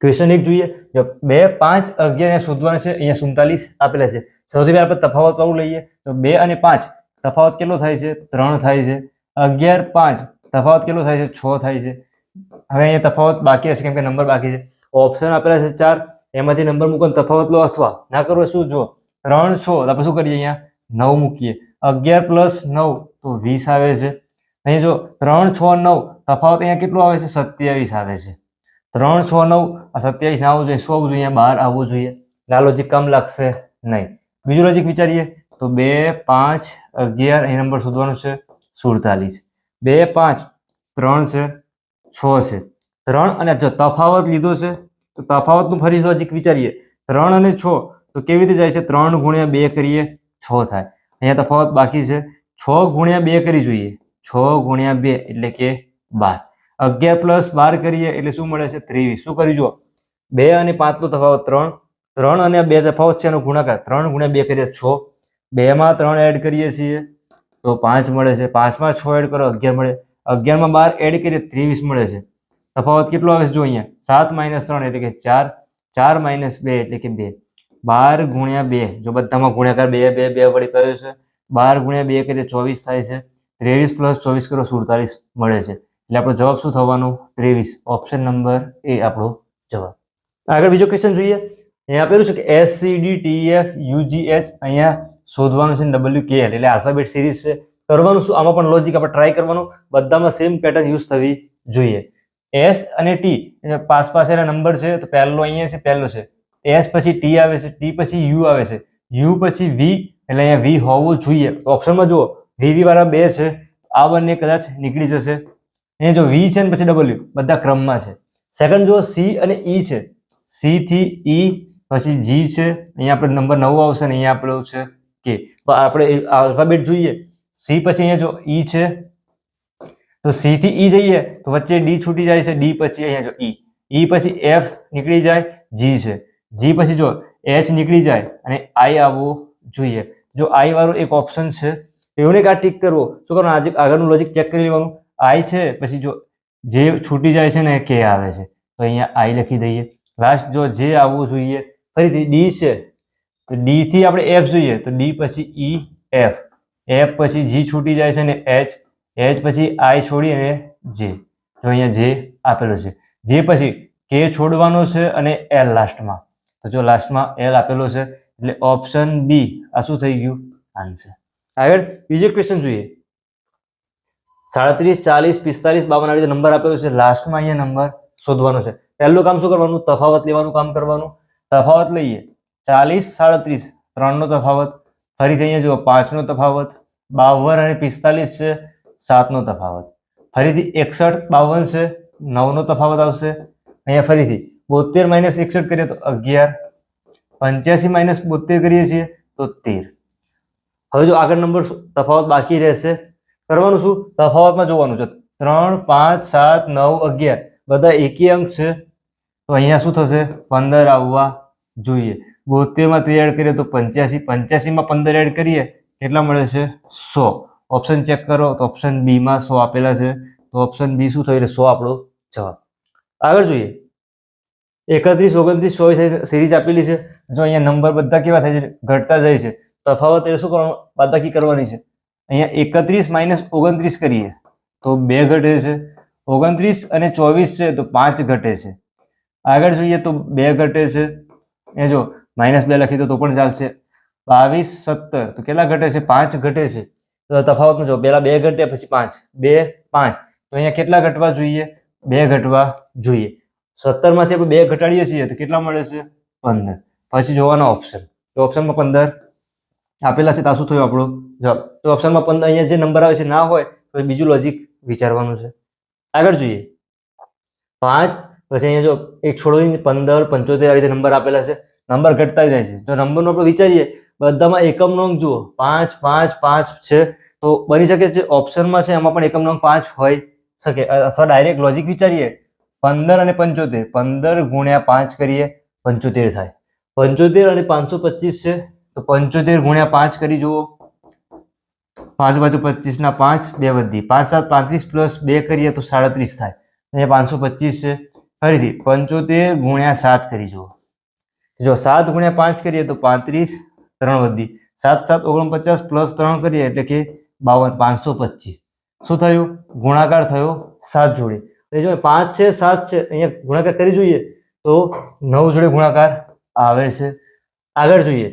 Question 1 જોઈએ. જો 2, 5, 11 શોધવાના છે. અહીંયા 47 આપેલા છે. સૌથી પહેલા આપણે તફાવત વાળું લઈએ તો 2 અને 5 તફાવત કેટલો થાય છે? 3 થાય છે. 11, 5 તફાવત કેટલો થાય છે? 6 થાય છે. હવે અહીંયા તફાવત બાકી હશે કેમ કે નંબર બાકી છે. ઓપ્શન આપેલા છે 4, એમાંથી નંબર મૂકો તફાવત લો અથવા ના કરો. શું જો 3 6 તો આપણે શું કરીએ? અહીંયા 9 મૂકીએ. 11 + 9 તો 20 આવે છે. અહીંયા જો 3 6 9 તફાવત અહીંયા કેટલો આવે છે? 27 આવે છે. 3 6 9 આ 27 ના આવવું જોઈએ, શું આવવું જોઈએ? 12 આવવું જોઈએ. આ લોજિક કામ લાગશે નહીં. બીજું લોજિક વિચારીએ તો 2 5 11 અહીં નંબર શોધવાનો છે 47. 2 5 3 છે 6 છે. 3 અને જો તફાવત લીધો છે તો તફાવતનું ફરી લોજિક વિચારીએ. 3 અને 6 તો કેવી રીતે જાય છે? 3 × 2 કરીએ 6 થાય. અહીંયા તફાવત બાકી છે. 6 × 2 કરી જોઈએ. 6 × 2 એટલે કે 12. 11 + 12 કરીએ એટલે શું મળે છે? 23. શું કરી જુઓ? 2 અને 5 નો તફાવત 3. 3 અને 2 તફાવત છે એનો ગુણાકાર. 3 × 2 કરીએ 6. 2 માં 3 એડ કરીએ છીએ તો 5 મળે છે. 5 માં 6 એડ કરો 11 મળે. 11 માં 12 એડ કરીએ 23 મળે છે. તફાવત કેટલો આવે છે? જો અહીંયા 7 - 3 એટલે કે 4. 4 - 2 એટલે કે 2. 12 × 2 જો બધામાં ગુણાકાર 2 2 2 વડે કર્યો છે. 12 × 2 કરીએ 24 થાય છે. 23 + 24 કરો 47 મળે છે. એટલે આપણો જવાબ શું થવાનો? 23. ઓપ્શન નંબર એ આપણો જવાબ. આગળ બીજો ક્વેશ્ચન જોઈએ. અહીંયા આપેલું છે કે SCDTFUGH અહીંયા શોધવાનું છે WKL એટલે આલ્ફાબેટ સિરીઝ છે. કરવાનું શું? આમાં પણ લોજિક આપણે ટ્રાય કરવાનું. બધામાં સેમ પેટર્ન યુઝ થવી જોઈએ. S અને T પાસેના નંબર છે તો પહેલો અહીંયા છે, પહેલો છે. S પછી T આવે છે, T પછી U આવે છે, U પછી V એટલે અહીંયા V હોવું જોઈએ. ઓપ્શનમાં જુઓ VV વાળા 2 છે. આ બંને કદાચ નીકળી જશે. અહીંયા જો V છે ને પછી W બધા ક્રમમાં છે. સેકન્ડ જો C અને E છે. C થી E પછી G છે. અહીંયા આપણે નંબર 9 આવશે ને અહીંયા આપણો છે K. તો આપણે આલ્ફાબેટ જોઈએ. C પછી અહીંયા જો E છે તો C થી E જઈએ તો વચ્ચે D છૂટી જાય છે. D પછી અહીંયા જો E. E પછી F નીકળી જાય. G છે. G પછી જો H નીકળી જાય અને I આવવું જોઈએ. જો I વાળો એક ઓપ્શન છે એવું નહીં કે આ ટીક કરવો. શું કરવાનું? આજે આગળનું લોજિક ચેક કરી લેવાનું. I છે પછી જો જે છૂટી જાય છે ને K આવે છે તો અહીંયા I લખી દઈએ. લાસ્ટ જો J આવવું જોઈએ. ફરીથી D છે તો D થી આપણે F જોઈએ તો D પછી E F. F પછી G છૂટી જાય છે ને H. H પછી I છોડી અને J. જો અહીંયા J આપેલો છે. J પછી K છોડવાનો છે અને L લાસ્ટમાં. તો જો લાસ્ટમાં L આપેલો છે એટલે ઓપ્શન B આ શું થઈ ગયું? આન્સર. આગળ બીજો ક્વેશ્ચન જોઈએ. 37 40 45 52 આવી રીતે નંબર આપેલો છે. લાસ્ટમાં અહીંયા નંબર શોધવાનો છે. પહેલું કામ શું કરવાનું? તફાવત લેવાનું કામ કરવાનું. તફાવત લઈએ 40 37 3 નો તફાવત. ફરીથી અહીંયા જુઓ 5 નો તફાવત. 52 અને 45 છે 7 નો તફાવત. ફરીથી 61 52 છે 9 નો તફાવત આવશે. અહીંયા ફરીથી 72 - 61 કરીએ તો 11. 85 - 72 કરીએ છીએ તો 13. હવે જો આગળ નંબર તફાવત બાકી રહેશે. કરવાનું શું? તફાવતમાં જોવાનું છે. 3 5 7 9 11 બધા એકી અંક છે તો અહીંયા શું થશે? 15 આવવા જોઈએ. 72 માં 3 એડ કરીએ તો 85. 85 માં 15 એડ કરીએ કેટલા મળે છે? 100. ઓપ્શન ચેક કરો તો ઓપ્શન બી માં 100 આપેલા છે. તો ઓપ્શન બી શું થયું? એટલે 100 આપણો જવાબ. આગળ જોઈએ 31 29 24 સિરીઝ આપેલી છે. જો અહીંયા નંબર બધા કેવા થાય છે? ઘટતા જાય છે. તફાવત એટલે શું કરવાનું? બાદબાકી કરવાની છે. અહીંયા 31 - 29 કરીએ તો 2 ઘટે છે. 29 અને 24 છે તો 5 ઘટે છે. આગળ જોઈએ તો 2 ઘટે છે. એ જો -2 લખી દો તો પણ ચાલશે. 22 17 તો કેટલા ઘટે છે? 5 ઘટે છે. તો તફાવતમાં જો પહેલા 2 ઘટે પછી 5 2 5 તો અહીંયા કેટલા ઘટવા જોઈએ? 2 ઘટવા જોઈએ. 17 માંથી આપણે 2 ઘટાડીએ છીએ તો કેટલા મળે છે? 15. પછી જોવાનો ઓપ્શન. તો ઓપ્શનમાં 15 આપેલા છે તો શું થયું આપણો જવાબ? તો ઓપ્શનમાં 15 અહીંયા જે નંબર આવે છે ના હોય તો બીજું લોજિક વિચારવાનું છે. આગળ જોઈએ 5 પછી અહીંયા જો એક છોડોની 15 75 આવી રીતે નંબર આપેલા છે. નંબર ઘટતા જાય છે. જો નંબરનો આપણે વિચારીએ બધામાં એકમનો અંક જુઓ 5 5 5 છે તો બની શકે છે ઓપ્શનમાં છે એમાં પણ એકમનો અંક 5 હોઈ શકે. અથવા ડાયરેક્ટ લોજિક વિચારીએ 15 અને 75 15 × 5 કરીએ 75 થાય. 75 અને 525 છે તો 75 × 5 કરી જુઓ. 5 બાજુ 25 ના 5 2 વધી 5 7 35 + 2 કરીએ તો 37 થાય. અહીંયા 525 છે ફરીથી 75 ગુણ્યા 7 કરી જુઓ. જો 7 ગુણ્યા 5 કરીએ તો 35, 3 વધી, 7 7 49 પ્લસ 3 કરીએ એટલે કે 52, 525. શું થયું? ગુણાકાર થયો 7 જોડે. એટલે જો 5 છે 7 છે, અહીંયા ગુણાકાર કરી જોઈએ તો 9 જોડે ગુણાકાર આવે છે. આગળ જોઈએ,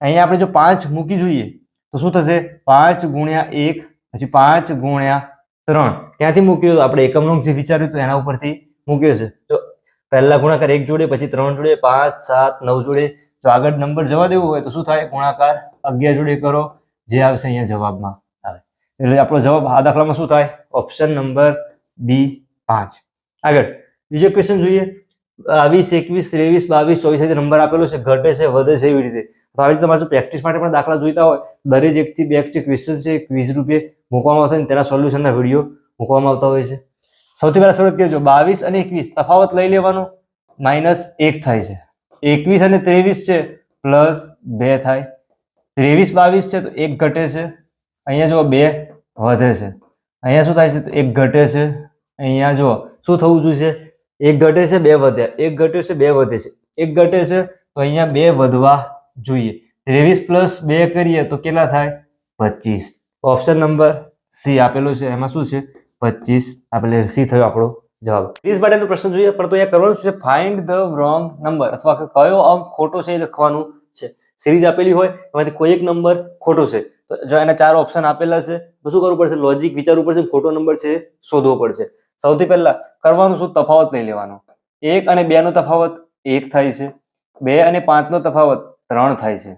અહીંયા આપણે જો 5 મૂકી જોઈએ તો શું થશે? 5 ગુણ્યા 1 પછી 5 ગુણ્યા 3. ક્યાંથી મૂક્યું? આપણે એકમ અંક જે વિચાર્યું હતું એના ઉપરથી મૂક્યો છે. તો પહેલા ગુણાકાર 1 જોડે, પછી 3 જોડે, 5 7 9 જોડે. જો આગળ નંબર જવા દેવું હોય તો શું થાય? ગુણાકાર 11 જોડે કરો, જે આવશે અહીંયા જવાબમાં આવે. એટલે આપણો જવાબ આ દાખલામાં શું થાય? Option number B 5. આગળ બીજો ક્વેશ્ચન જોઈએ. 20 21 23 22 24 નંબર આપેલો છે, ઘટે છે વધે છે એવી રીતે. તો આવી રીતે તમારે પ્રેક્ટિસ માટે પણ દાખલા જોઈતા હોય દરેક 1 થી 2 જે ક્વેશ્ચન છે 20 રૂપિયા મૂકવામાં આવશે અને તેના સોલ્યુશનના વિડીયો મૂકવામાં આવતા હોય છે. સૌથી પહેલા શરૂઆત કરજો. 22 અને 21 તફાવત લઈ લેવાનો, -1 થાય છે. 21 અને 23 છે +2 થાય. 23 22 છે તો 1 ઘટે છે. અહીંયા જો 2 વધે છે. અહીંયા શું થાય છે? તો 1 ઘટે છે. અહીંયા જો શું થવું જોઈએ? 1 ઘટે છે 2 વધ્યા, 1 ઘટે છે 2 વધે છે, 1 ઘટે છે તો અહીંયા 2 વધવા જોઈએ. 23 + 2 કરીએ તો કેટલા થાય? 25. ઓપ્શન નંબર સી આપેલો છે, એમાં શું છે? 25 આપેલો. સી થયો આપણો જવાબ. 30 માટેનો પ્રશ્ન જોઈએ, પણ તો અહીંયા કરવાનું શું છે? ફાઇન્ડ ધ રોંગ નંબર, અથવા કયો અંક ખોટો છે એ લખવાનું છે. સિરીઝ આપેલી હોય એમાંથી કોઈ એક નંબર ખોટો છે તો જો એના 4 ઓપ્શન આપેલા છે તો શું કરવું પડશે? લોજિક વિચારવું પડશે, ખોટો નંબર છે શોધવો પડશે. સૌથી પહેલા કરવાનું શું? તફાવત લઈ લેવાનો. 1 અને 2 નો તફાવત 1 થાય છે. 2 અને 5 નો તફાવત 3 થાય છે.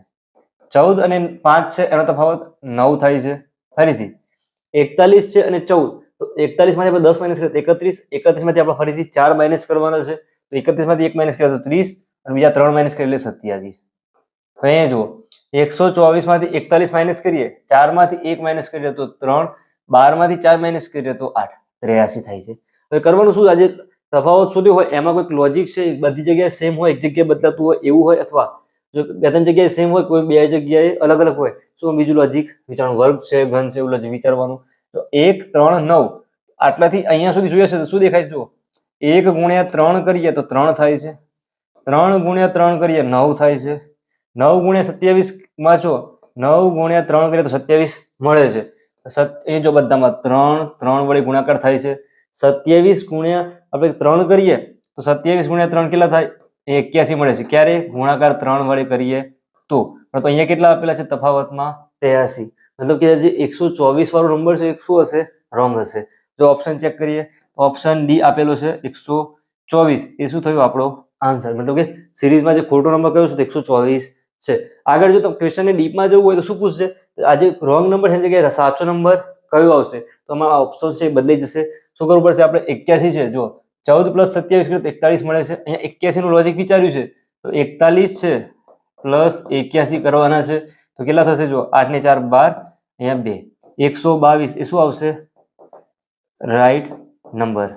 14 અને 5 છે એનો તફાવત 9 થાય છે. ફરીથી 41 છે અને 14, તો 41 માંથી આપણે 10 માઇનસ કરીએ તો 31, 31 માંથી આપણે ફરીથી 4 માઇનસ કરવાના છે. તો 31 માંથી 1 માઇનસ કરીએ તો 30 અને બીજા 3 માઇનસ કરીએ એટલે 27. તો અહીંયા જુઓ, 124 માંથી 41 માઇનસ કરીએ, 4 માંથી 1 માઇનસ કરીએ તો 3, 12 માંથી 4 માઇનસ કરીએ તો 8, 83 થાય છે. હવે કરવાનું શું? આજે તફાવત શોધ્યો હોય એમાં કોઈક લોજિક છે, બધી જગ્યાએ સેમ હોય, એક જગ્યાએ બદલાતું હોય એવું હોય, અથવા જો 2-3 જગ્યાએ સેમ હોય, કોઈ 2 જગ્યાએ અલગ અલગ હોય, શું બીજું લોજિક વિચારવાનું? વર્ગ છે, ઘન છે, એવું લોજિક વિચારવાનું. તો 1 3 9 આટલાથી અહીંયા સુધી જોઈએ છે તો શું દેખાય? જુઓ, 1 ગુણ્યા 3 કરીએ તો 3 થાય છે. 3 ગુણ્યા 3 કરીએ 9 થાય છે. 9 ગુણ્યા 27 માં છો, 9 ગુણ્યા 3 કરીએ તો 27 મળે છે. એ જો બધામાં 3 3 વડે ગુણાકાર થાય છે. 27 ગુણ્યા આપણે 3 કરીએ તો 27 ગુણ્યા 3 કેટલા થાય? 81 મળે છે. ક્યારે? ગુણાકાર 3 વડે કરીએ તો. પણ તો અહીંયા કેટલા આપેલા છે તફાવતમાં? 83. મતલબ કે જે 124 વાળો નંબર છે એ શું હશે? રોંગ હશે. જો ઓપ્શન ચેક કરીએ, ઓપ્શન ડી આપેલો છે 124. એ શું થયું આપણો આન્સર? મતલબ કે સિરીઝમાં જે ખોટો નંબર કયો છે તો 124 છે. આગળ જો તમે ક્વેશ્ચનને ડીપમાં જવું હોય તો શું પૂછશે? આજે રોંગ નંબર છે જગ્યાએ સાચો નંબર કયો આવશે? તો અમારા ઓપ્શન છે એ બદલાઈ જશે. શું કરવું પડશે? આપણે 81 છે, જો 14 + 27 કરીએ તો 41 મળે છે. અહીંયા 81 નું લોજિક વિચાર્યું છે તો 41 છે પ્લસ 81 કરવાના છે તો કેટલા થશે? જો 8 ને 4 12, અહીંયા 2, 122. એ શું આવશે? Right number.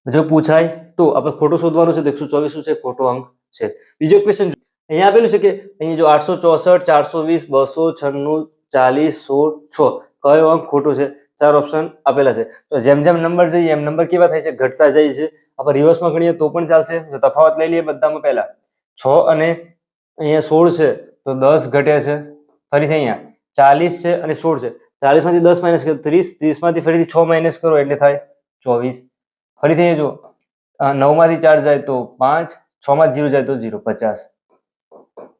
જો પૂછાય તો આપણે ખોટો શોધવાનો છે તો 124 શું છે? ખોટો અંક છે. બીજો ક્વેશ્ચન અહીંયા આપેલું છે કે અહીંયા જો 864 420 296 40 16 6 કયો અંક ખોટો છે? 4 ઓપ્શન આપેલા છે. તો જેમ જેમ નંબર જઈએ એમ નંબર કેવા થાય છે? ઘટતા જાય છે. આપણે રિવર્સમાં ગણીએ તો પણ ચાલશે. જો તફાવત લઈ લઈએ બધામાં, પહેલા 6 અને અહીંયા 16 છે તો 10 ઘટે છે. ફરીથી અહીંયા 40 છે અને 16 છે, 40 માંથી 10 માઇનસ કરો 30, 30 માંથી ફરીથી 6 માઇનસ કરો એટલે થાય 24. ફરીથી અહીંયા જો 9 માંથી 4 જાય તો 5, 6 માંથી 0 જાય તો 0, 50.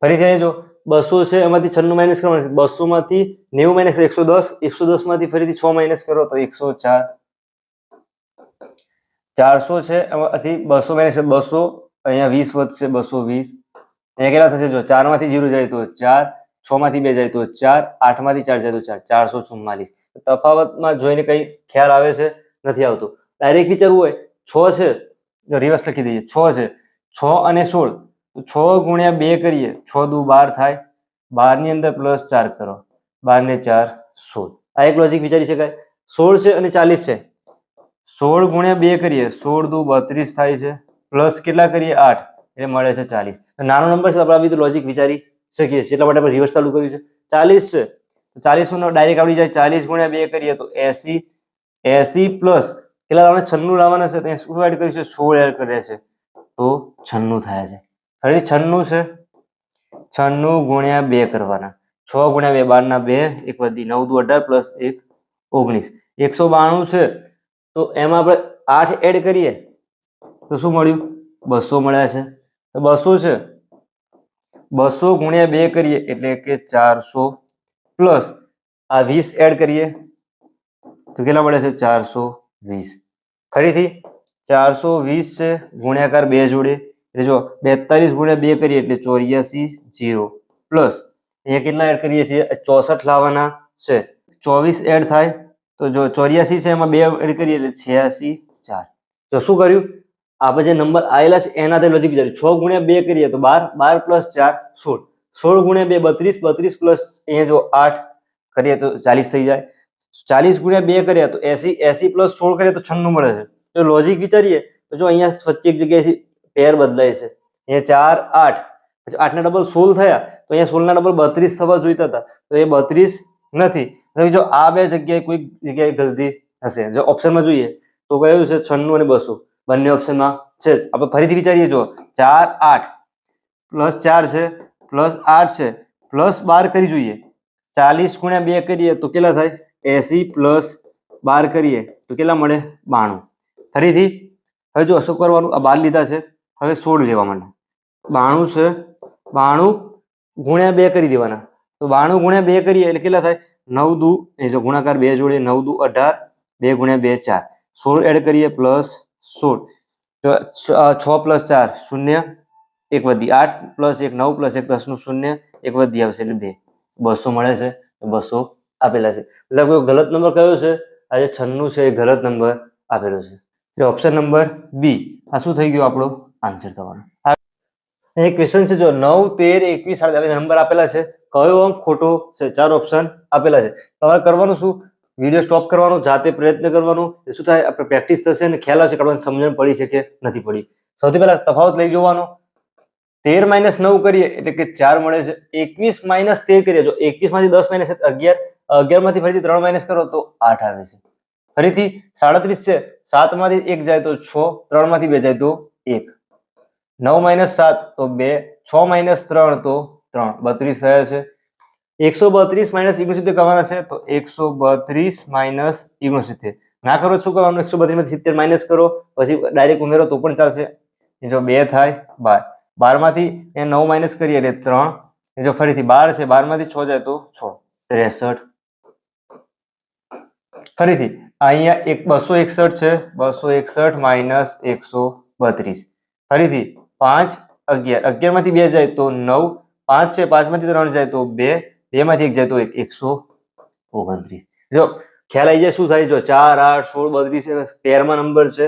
ફરીથી અહીંયા જો 200 છે એમાંથી 96 માઇનસ કરવાનું છે, 200 માંથી 90 માઇનસ કરો 110, 110 માંથી ફરીથી 6 માઇનસ કરો તો 104. 400 છે એમાંથી 200 માઇનસ કરો 200, અહીંયા 20 વધશે 220. અહીંયા કેટલા થશે? જો 4 માંથી 0 જાય તો 4, 6 માંથી 2 જાય તો 4, 8 માંથી 4 જાય તો 4, 444. તફાવતમાં જોઈને કઈ ખ્યાલ આવે છે? નથી આવતો. ડાયરેક્ટ વિચારવું હોય 6 છે, જો રિવર્સ લખી દઈએ, 6 છે, 6 અને 16 તો 6 ગુણ્યા 2 કરીએ, 6 દુ 12 થાય, 12 ની અંદર પ્લસ 4 કરો, 12 ને 4 16. આ એક લોજિક વિચારી શકાય. 16 છે અને 40 છે, 16 ગુણ્યા 2 કરીએ, 16 દુ 32 થાય છે, પ્લસ કેટલા કરીએ 8 એટલે મળે છે 40. નાનો નંબર છે આપણે આવી રીતે લોજિક વિચારી શકીએ છીએ, એટલા માટે આપણે રિવર્સ ચાલુ કર્યું છે. 40 છે તો 40 નો ડાયરેક્ટ આવડી જાય, 40 ગુણ્યા 2 કરીએ તો 80, 80 પ્લસ કેટલા લાવવાના 96 લાવવાના છે, ત્યાં શું એડ કરીશું? 16 એડ કર્યા છે તો 96 થયા છે. ફરી 96 છે, 96 ગુણ્યા 2 કરવાના, 6 ગુણ્યા 2 12 ના 2, એક વધી 9 દુ 18 પ્લસ 1 19, 192 છે તો એમાં આપણે 8 એડ કરીએ તો શું મળ્યું? 200 મળ્યા છે. તો 200 છે, 200 ગુણ્યા 2 કરીએ એટલે કે 400 પ્લસ આ 20 એડ કરીએ તો કેટલા મળે છે? 420. ફરીથી 420 છે ગુણ્યાકાર 2 જોડે એટલે જો 42 ગુણ્યા 2 કરીએ એટલે 84 0 પ્લસ અહીંયા કેટલા એડ કરીએ છીએ? 64 લાવવાના છે, 24 એડ થાય તો જો 84 છે એમાં 2 એડ કરીએ એટલે 86 4. તો શું કર્યું? આપણે જે નંબર આવેલા છે એનાથી લોજિક વિચાર્યું. 6 ગુણ્યા 2 કરીએ તો 12, 12 પ્લસ 4 16, 16 ગુણ્યા 2 32, 32 પ્લસ અહીંયા જો 8 કરીએ તો 40 થઈ જાય, 40 ગુણ્યા 2 કર્યા તો 80, 80 પ્લસ 16 કરીએ તો 96 મળે છે. જો લોજિક વિચારીએ તો જો અહીંયા વચ્ચે એક જગ્યાએથી પેર બદલાય છે, અહીંયા 4 8 પછી 8 ના ડબલ 16 થયા તો અહીંયા 16 ના ડબલ 32 થવા જોઈતા હતા તો એ 32 નથી. જો આ બે જગ્યાએ કોઈ જગ્યાએ ગલતી હશે. જો ઓપ્શનમાં જોઈએ તો કયું છે? 96 અને 200 બંને ઓપ્શનમાં છે. આપણે ફરીથી વિચારીએ, જો 4 8 પ્લસ 4 છે પ્લસ 8 છે પ્લસ 12 કરી જોઈએ, 40 ગુણ્યા 2 કરીએ તો કેટલા થાય? 80 પ્લસ 12 કરીએ તો કેટલા મળે? 92. ફરીથી હવે જો શું કરવાનું? આ 12 લીધા છે, હવે 16 લેવા માંડે, 92 છે, 92 ગુણ્યા 2 કરી દેવાના તો 92 ગુણ્યા 2 કરીએ એટલે કેટલા થાય? 9 દુ એ જો ગુણાકાર 2 જોડે 9 દુ 18, 2 ગુણ્યા 2 4, 16 એડ કરીએ પ્લસ 16 તો 6 પ્લસ 4 0, એક વધી 8 પ્લસ 1 9 પ્લસ 1 10 નું 0, એક વધી આવશે એટલે 2. 200 મળે છે, 200 આપેલા છે. એટલે કોઈ ગલત નંબર કયો છે? આ જે 96 છે એ ગલત નંબર આપેલો છે. એટલે ઓપ્શન નંબર બી આ શું થઈ ગયો? આપણો આન્સર થવાનો. એક ક્વેશ્ચન છે, જો 9 13 21 28 નંબર આપેલા છે, કયો અંક ખોટો છે? 4 ઓપ્શન આપેલા છે. તમારે કરવાનું શું? વિડીયો સ્ટોપ કરવાનો, જાતે પ્રયત્ન કરવાનો, શું થાય આપણે પ્રેક્ટિસ થશે અને ખ્યાલ આવશે કે સમજણ પડી છે કે નથી પડી. સૌથી પહેલા તફાવત લઈ જોવાનો. 13 - 9 કરીએ એટલે કે 4 મળે છે. 21 - 13 કરીએ, જો 21 માંથી 10 માઇનસ 11, 11 માંથી ફરીથી 3 માઇનસ કરો તો 8 આવે છે. ફરીથી 37 છે, 7 માંથી 1 જાય તો 6, 3 માંથી 2 જાય તો 1, 9 - 7 તો 2, 6 - 3 તો 3, 32 થયા છે. 132 - 69 કરવાના છે તો 132 - 69 ના કરો શું કરવાનું? 132 માંથી 70 માઇનસ કરો પછી ડાયરેક્ટ ઉમેરો તો પણ ચાલશે. જો 2 થાય 12, 12 માંથી 9 માઇનસ કરીએ એટલે 3, જો ફરીથી 12 છે, 12 માંથી 6 જાય તો 6, 63. ફરીથી અહીંયા 261 છે, 261 માઇનસ 132, ફરીથી 5 11, 11 માંથી 2 જાય તો 9, 5 છે, 5 માંથી 3 જાય તો 2, 2 માંથી 1 જાય તો 129. જો ખ્યાલ આવી જાય શું થાય? જો 4 8 16 32 પેરમાં નંબર છે.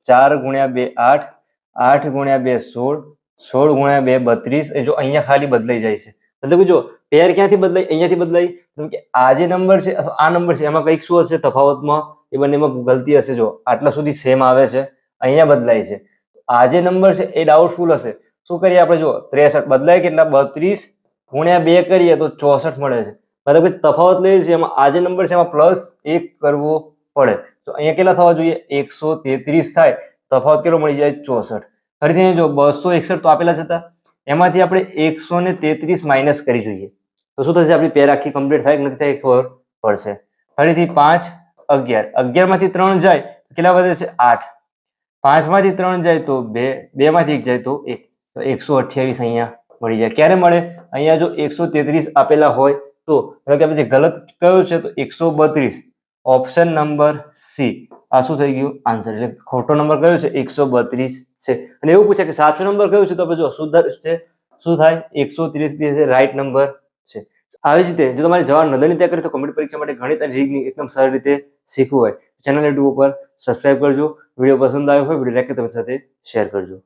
4 ગુણ્યા 2 8, 8 ગુણ્યા 2 16, 16 ગુણ્યા 2 32. એ જો અહીંયા ખાલી બદલાઈ જાય છે, મતલબ કે જો પેર ક્યાંથી બદલાય? અહીંયાથી બદલાય. કેમ કે આ જે નંબર છે અથવા આ નંબર છે એમાં કંઈક શું હશે તફાવતમાં? એ બંનેમાં ગલતી હશે. જો આટલા સુધી સેમ આવે છે, અહીંયા બદલાય છે. આ જે નંબર છે એ ડાઉટફુલ હશે. શું કરીએ આપણે? જો 63 બદલાય કેટલા? 32 ગુણ્યા 2 કરીએ તો 64 મળે છે. મતલબ કે તફાવત લઈએ છીએ એમાં આ જે નંબર છે એમાં +1 કરવો પડે તો અહીંયા કેટલા થવા જોઈએ? 133 થાય. તફાવત કેટલો મળી જાય? 64. ફરીથી જો 261 તો આપેલા જ હતા, એમાંથી આપણે 133 માઇનસ કરી જોઈએ તો શું થશે? આપણી પેર આખી કમ્પ્લીટ થાય કે નથી થાય ખબર પડશે. ફરીથી 5 11, 11 માંથી 3 જાય કેટલા વધે છે? 8, 5 માંથી 3 જાય તો 2, 2 માંથી 1 જાય તો 1, તો 128 અહીંયા મળી જાય. ક્યારે મળે? અહીંયા જો 133 આપેલા હોય તો મતલબ કે આપણે જે ગલત કયો છે તો 132, ઓપ્શન નંબર સી આ શું થઈ ગયું? આન્સર. એટલે ખોટો નંબર કયો છે? 132 છે. અને એવું પૂછે કે સાચો નંબર કયો છે તો આપણે જો શું થાય? 133 રાઈટ નંબર છે. આવી જ રીતે જો તમારે જવાબ નોંધણી તૈયાર કરી તો કોમ્પ્યુટર પરીક્ષા માટે ગણિત અને રીઝનિંગ એકદમ સરળ રીતે શીખવું હોય ચેનલ YouTube ઉપર સબસ્ક્રાઇબ કરજો. વિડીયો પસંદ આવ્યો હોય વિડીયો લાઈક કરી તમારી સાથે શેર કરજો.